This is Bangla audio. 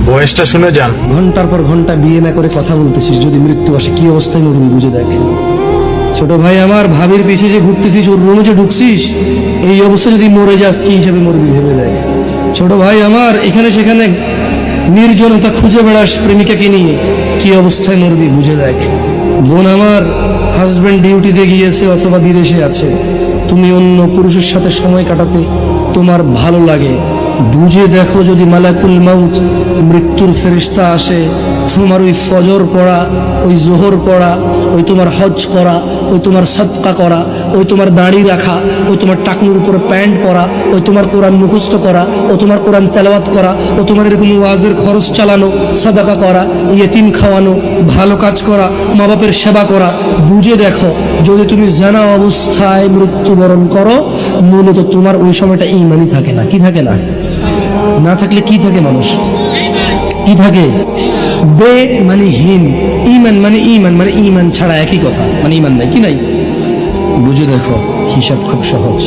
বয়সটা শুনে যান। ঘন্টার পর ঘন্টা বিয়ে না করে কথা বলতেছিস, যদি মৃত্যু আসে কি অবস্থায় মরবি বুঝে দেখ। ছোট ভাই আমার, ভাবির পিছিয়ে যে ঘুরতেছিস, ওর রুমে যে ঢুকছিস, এই অবস্থায় যদি মরে যাস কি হিসাবে মরবি ভেবে দেখ। ছোট ভাই আমার, এখানে সেখানে নির্জনতা খুঁজে বেড়াস প্রেমিকাকে নিয়ে, কি অবস্থায় মরবি বুঝে দেখ। বোন আমার, হাজবেন্ড ডিউটিতে গিয়েছে অথবা বিদেশে আছে, তুমি অন্য পুরুষের সাথে সময় কাটাতে তোমার ভালো লাগে, বুঝে দেখো যদি মালাকুল মাউত মৃত্যুর ফেরেশতা আসে, তোমার ওই ফজর পড়া, ওই জোহর পড়া, ওই তোমার হজ করা, ওই তোমার সাদকা করা, ওই তোমার দাড়ি রাখা, ওই তোমার টাকনুর উপরে প্যান্ট পরা, ওই তোমার কোরআন মুখস্থ করা, ও তোমার কোরআন তেলাওয়াত করা, ও তোমার এরকম ওয়াজের খরচ চালানো, সাদাকা করা, ইয়েতিম খাওয়ানো, ভালো কাজ করা, মা বাপের সেবা করা, বুঝে দেখো যদি তুমি জানা অবস্থায় মৃত্যুবরণ করো, মূলত তোমার ওই সময়টা ঈমানই থাকে না। কি থাকে না? না থাকলে কি থাকে মানুষ? কি থাকে? বে মানে হীন, ঈমান মানে ঈমান, মানে ঈমান ছাড়া একই কথা, মানে ঈমান নাই, কি নাই? বুঝে দেখো, হিসাব খুব সহজ।